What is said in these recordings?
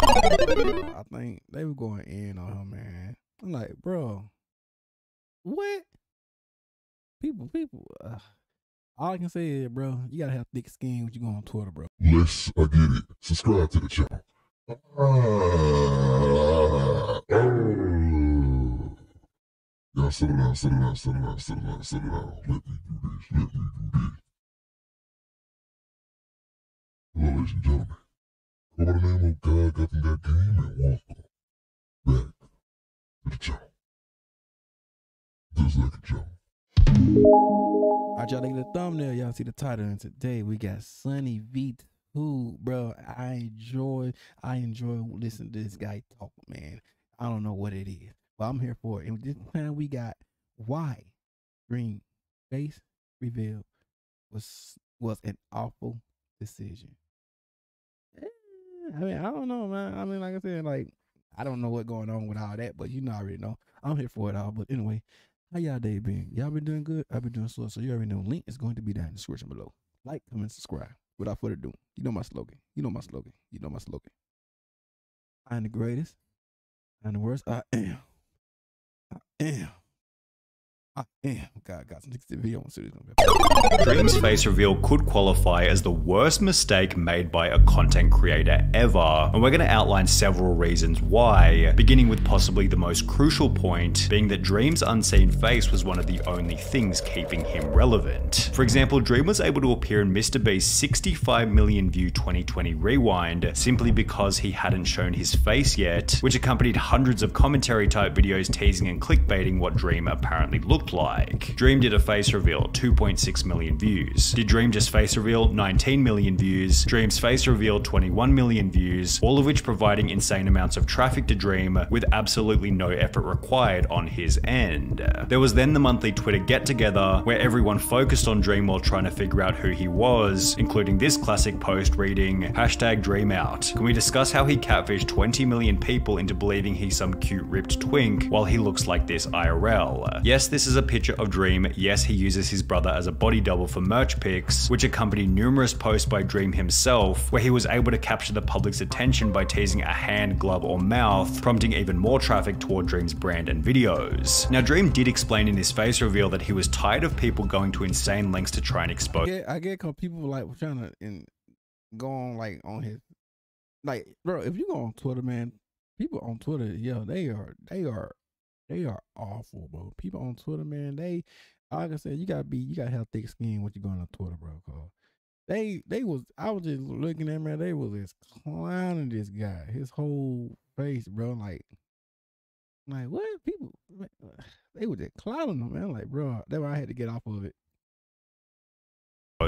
I think they were going in on him, man. I'm like, bro, what? People. All I can say is, bro, you gotta have thick skin when you go on Twitter, bro. Yes, I get it. Subscribe to the channel. Y'all settle down. Let me do this. Hello, ladies and gentlemen. Go by the name of GODGOTHAM That Game, and welcome back to the channel. Just like a channel. Alright, y'all look at the thumbnail. Y'all see the title, and today we got Sunny V2, bro. I enjoy listening to this guy talk, man. I don't know what it is, but I'm here for it. And this time we got why Dream face reveal was an awful decision. I mean, I don't know, man. I mean, like I said, like, I don't know what's going on with all that, but you know, I already know. I'm here for it all. But anyway, how y'all day been? Y'all been doing good? I've been doing so. So you already know. Link is going to be down in the description below. Like, comment, subscribe. Without further ado, you know my slogan. I am the greatest. I am the worst. I am. God, some video on series. Dream's face reveal could qualify as the worst mistake made by a content creator ever, and we're going to outline several reasons why, beginning with possibly the most crucial point, being that Dream's unseen face was one of the only things keeping him relevant. For example, Dream was able to appear in Mr. Beast's 65 million view 2020 rewind simply because he hadn't shown his face yet, which accompanied hundreds of commentary type videos teasing and clickbaiting what Dream apparently looked like. Dream did a face reveal, 2.6 million views. Did Dream just face reveal? 19 million views. Dream's face reveal, 21 million views, all of which providing insane amounts of traffic to Dream with absolutely no effort required on his end. There was then the monthly Twitter get together where everyone focused on Dream while trying to figure out who he was, including this classic post reading, #DreamOut. Can we discuss how he catfished 20 million people into believing he's some cute ripped twink while he looks like this IRL? Yes, this is a picture of Dream. Yes, he uses his brother as a body double for merch pics, which accompany numerous posts by Dream himself, where he was able to capture the public's attention by teasing a hand, glove, or mouth, prompting even more traffic toward Dream's brand and videos. Now, Dream did explain in his face reveal that he was tired of people going to insane lengths to try and expose. I get because people like trying to go on like on his, like, bro. If you go on Twitter, man, people on Twitter, yo, they are awful, bro. People on Twitter, man, like I said, you gotta have thick skin when you going on Twitter, bro. Cause I was just looking at, man, they was just clowning this guy, his whole face, bro. Like what people, man, they were just clowning him, man. Like, bro, that's why I had to get off of it.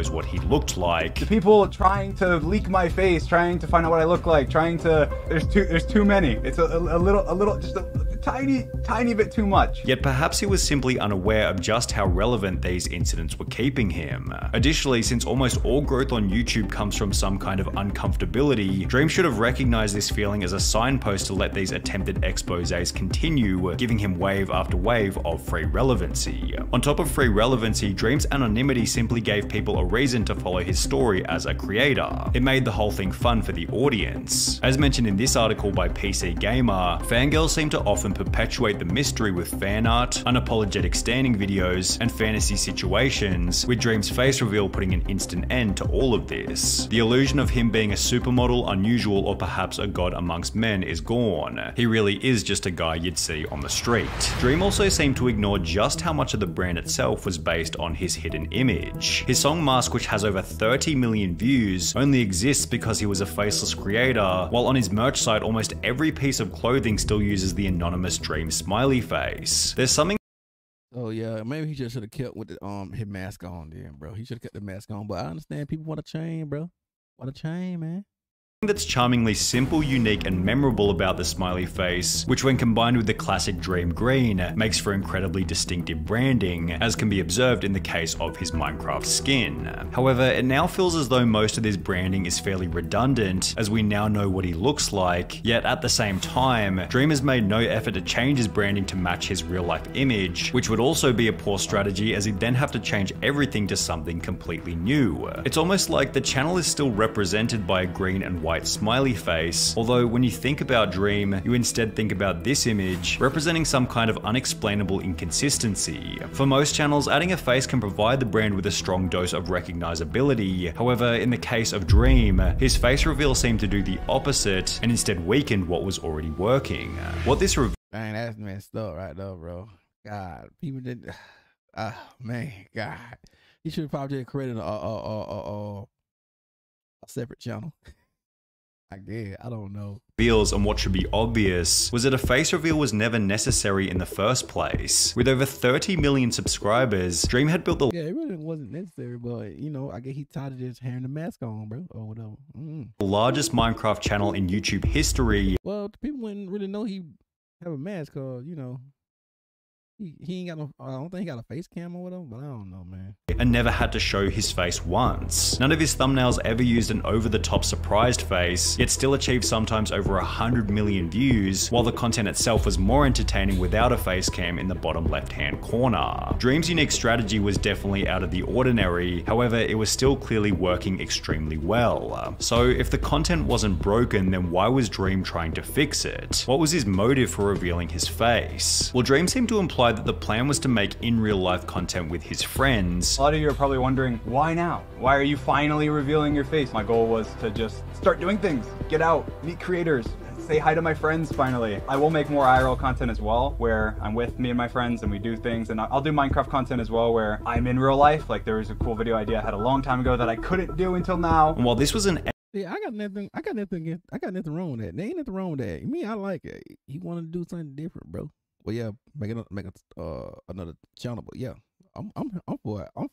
What he looked like. The people trying to leak my face, trying to find out what I look like, there's too many. It's a little, just a tiny bit too much. Yet perhaps he was simply unaware of just how relevant these incidents were keeping him. Additionally, since almost all growth on YouTube comes from some kind of uncomfortability, Dream should have recognized this feeling as a signpost to let these attempted exposés continue, giving him wave after wave of free relevancy. On top of free relevancy, Dream's anonymity simply gave people a reason to follow his story as a creator. It made the whole thing fun for the audience. As mentioned in this article by PC Gamer, fangirls seem to often perpetuate the mystery with fan art, unapologetic standing videos, and fantasy situations, with Dream's face reveal putting an instant end to all of this. The illusion of him being a supermodel, unusual, or perhaps a god amongst men is gone. He really is just a guy you'd see on the street. Dream also seemed to ignore just how much of the brand itself was based on his hidden image. His song Mask, which has over 30 million views, only exists because he was a faceless creator, while on his merch site almost every piece of clothing still uses the anonymous Dream smiley face. There's something. Oh yeah, maybe he just should have kept with the his mask on then, bro. He should have kept the mask on, but I understand people want a chain, bro. Want a chain, man. That's charmingly simple, unique, and memorable about the smiley face, which when combined with the classic Dream green, makes for incredibly distinctive branding, as can be observed in the case of his Minecraft skin. However, it now feels as though most of this branding is fairly redundant, as we now know what he looks like, yet at the same time, Dream has made no effort to change his branding to match his real-life image, which would also be a poor strategy as he'd then have to change everything to something completely new. It's almost like the channel is still represented by a green and white white smiley face, although when you think about Dream, you instead think about this image, representing some kind of unexplainable inconsistency. For most channels, adding a face can provide the brand with a strong dose of recognizability. However, in the case of Dream, his face reveal seemed to do the opposite and instead weakened what was already working. What this reveal Man, that's messed up right there, bro. God, people did. Man, God, he should have probably just created a separate channel. I guess, I don't know. reveals and what should be obvious was that a face reveal was never necessary in the first place. With over 30 million subscribers, Dream had built the Yeah, it really wasn't necessary, but you know, I guess he tired of just having the mask on, bro, or whatever. largest Minecraft channel in YouTube history. Well, the people wouldn't really know he have a mask, cause you know, he ain't got no. I don't think he got a face cam or whatever, but I don't know, man. And never had to show his face once. None of his thumbnails ever used an over-the-top surprised face, yet still achieved sometimes over 100 million views, while the content itself was more entertaining without a face cam in the bottom left-hand corner. Dream's unique strategy was definitely out of the ordinary, however, it was still clearly working extremely well. So if the content wasn't broken, then why was Dream trying to fix it? What was his motive for revealing his face? Well, Dream seemed to imply that the plan was to make in real life content with his friends. A lot of you are probably wondering, why now? Why are you finally revealing your face? My goal was to just start doing things, get out, meet creators, say hi to my friends finally. I will make more IRL content as well, where I'm with me and my friends and we do things, and I'll do Minecraft content as well where I'm in real life. Like there was a cool video idea I had a long time ago that I couldn't do until now. And while this was an Yeah, I got nothing wrong with that. There ain't nothing wrong with that. Me, I like it. He wanted to do something different, bro. Well, yeah, make another channel, but yeah, I'm for it. I'm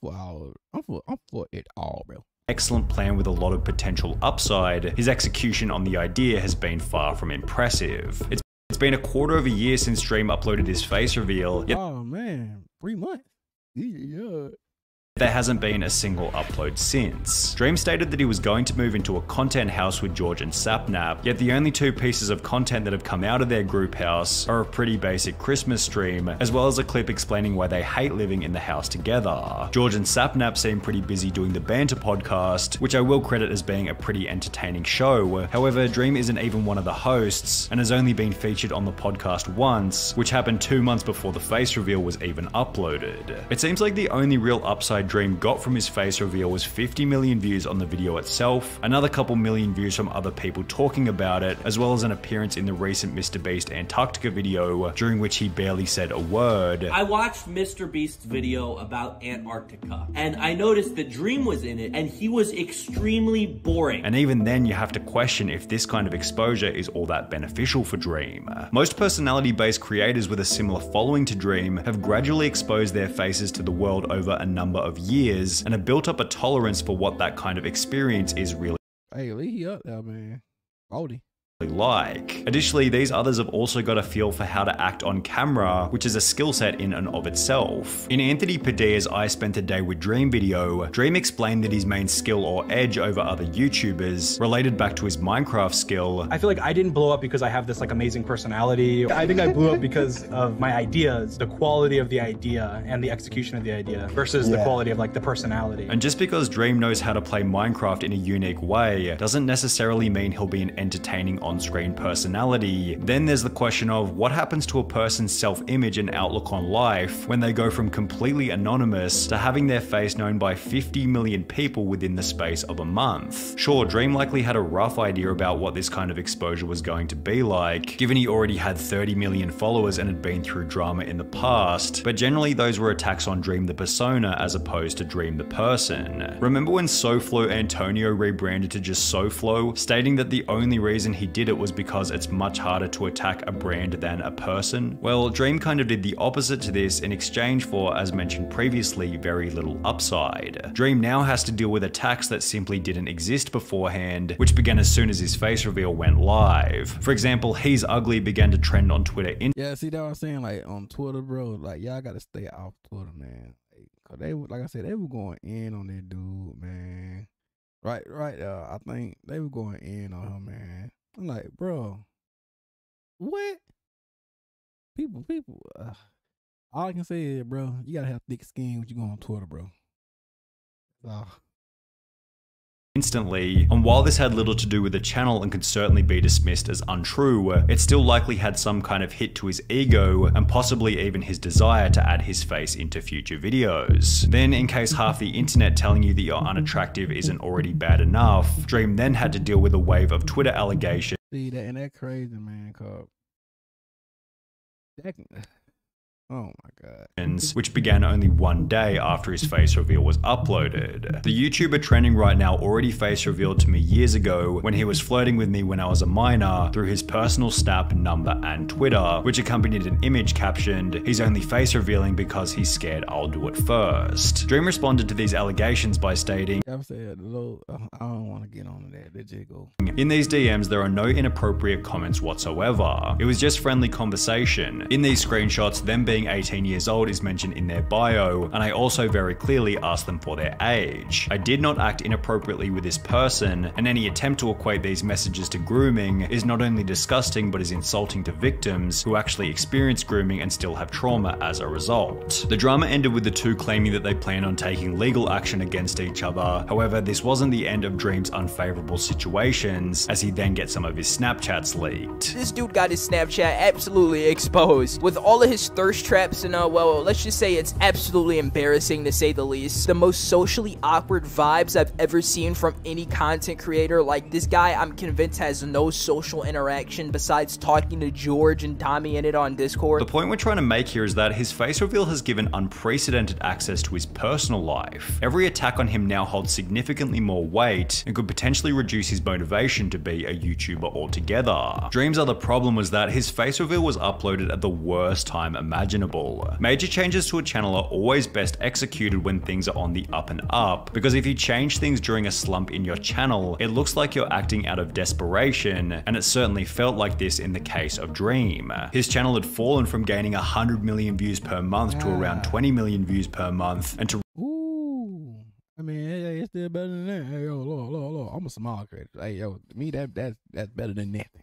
for it all, bro. excellent plan with a lot of potential upside, his execution on the idea has been far from impressive. It's been a quarter of a year since Dream uploaded his face reveal, yet Oh man, 3 months. Yeah. there hasn't been a single upload since. Dream stated that he was going to move into a content house with George and Sapnap, yet the only 2 pieces of content that have come out of their group house are a pretty basic Christmas stream, as well as a clip explaining why they hate living in the house together. George and Sapnap seem pretty busy doing the Banter podcast, which I will credit as being a pretty entertaining show. However, Dream isn't even one of the hosts, and has only been featured on the podcast once, which happened 2 months before the face reveal was even uploaded. It seems like the only real upside Dream got from his face reveal was 50 million views on the video itself, another couple million views from other people talking about it, as well as an appearance in the recent MrBeast Antarctica video, during which he barely said a word. I watched MrBeast's video about Antarctica, and I noticed that Dream was in it, and he was extremely boring. And even then, you have to question if this kind of exposure is all that beneficial for Dream. Most personality-based creators with a similar following to Dream have gradually exposed their faces to the world over a number of years, and have built up a tolerance for what that kind of experience is really Hey, leave he up there, man. Baldy. like. Additionally, these others have also got a feel for how to act on camera, which is a skill set in and of itself. In Anthony Padilla's I Spent a Day with Dream video, Dream explained that his main skill or edge over other YouTubers related back to his Minecraft skill. I feel like I didn't blow up because I have this like amazing personality. I think I blew up because of my ideas, the quality of the idea and the execution of the idea versus the quality of like the personality. And just because Dream knows how to play Minecraft in a unique way doesn't necessarily mean he'll be an entertaining on-screen personality. Then there's the question of what happens to a person's self-image and outlook on life when they go from completely anonymous to having their face known by 50 million people within the space of a month. Sure, Dream likely had a rough idea about what this kind of exposure was going to be like, given he already had 30 million followers and had been through drama in the past, but generally those were attacks on Dream the persona as opposed to Dream the person. Remember when SoFlo Antonio rebranded to just SoFlo, stating that the only reason he did it was because it's much harder to attack a brand than a person? Well, Dream kind of did the opposite to this in exchange for, as mentioned previously, very little upside. Dream now has to deal with attacks that simply didn't exist beforehand, which began as soon as his face reveal went live. For example, He's Ugly began to trend on Twitter Yeah, see that what I'm saying? Like on Twitter, bro. Like y'all gotta stay off Twitter, man. Cause they, like I said, they were going in on that dude, man. Right. I think they were going in on him, man. I'm like, bro, what? People. All I can say is, bro, you gotta have thick skin when you go on Twitter, bro. instantly, and while this had little to do with the channel and could certainly be dismissed as untrue, it still likely had some kind of hit to his ego and possibly even his desire to add his face into future videos. Then, in case half the internet telling you that you're unattractive isn't already bad enough, Dream then had to deal with a wave of Twitter allegations. See that, and that crazy, man, called that. Oh my god. Which began only one day after his face reveal was uploaded. The YouTuber trending right now already face revealed to me years ago when he was flirting with me when I was a minor through his personal Snap, number, and Twitter, which accompanied an image captioned, "He's only face revealing because he's scared I'll do it first." Dream responded to these allegations by stating, I've said, I don't want to get on that. Let it go. "In these DMs, there are no inappropriate comments whatsoever. It was just friendly conversation. In these screenshots, them being 18 years old is mentioned in their bio, and I also very clearly asked them for their age. I did not act inappropriately with this person, and any attempt to equate these messages to grooming is not only disgusting but is insulting to victims who actually experience grooming and still have trauma as a result." The drama ended with the two claiming that they plan on taking legal action against each other. However, this wasn't the end of Dream's unfavorable situations, as he then gets some of his Snapchats leaked. This dude got his Snapchat absolutely exposed with all of his thirst traps and well, let's just say it's absolutely embarrassing to say the least. The most socially awkward vibes I've ever seen from any content creator. Like, this guy, I'm convinced, has no social interaction besides talking to George and Tommy in it on Discord. The point we're trying to make here is that his face reveal has given unprecedented access to his personal life. Every attack on him now holds significantly more weight and could potentially reduce his motivation to be a YouTuber altogether. Dream's other problem was that his face reveal was uploaded at the worst time imaginable. Major changes to a channel are always best executed when things are on the up and up, because if you change things during a slump in your channel, it looks like you're acting out of desperation, and it certainly felt like this in the case of Dream. His channel had fallen from gaining 100 million views per month to around 20 million views per month, and to I mean, hey, it's still better than that. Hey, yo, Lord, I'm a small creator. Hey, yo, to me, that's better than nothing.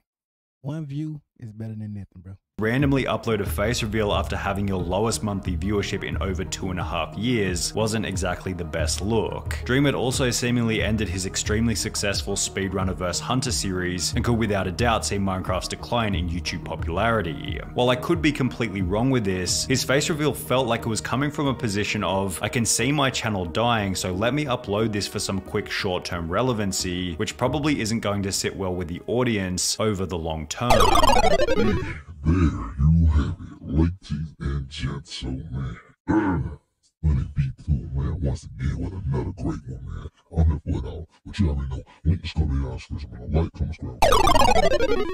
One view is better than nothing, bro. randomly upload a face reveal after having your lowest monthly viewership in over 2.5 years wasn't exactly the best look. Dream had also seemingly ended his extremely successful Speedrunner vs Hunter series and could without a doubt see Minecraft's decline in YouTube popularity. While I could be completely wrong with this, his face reveal felt like it was coming from a position of, I can see my channel dying, so let me upload this for some quick short-term relevancy, which probably isn't going to sit well with the audience over the long term. There you have it, ladies and gentlemen. Funny B2, man, once again with another great one, man. I'm here for it all, but you already know, link is coming in the description, man. Like, comment, subscribe.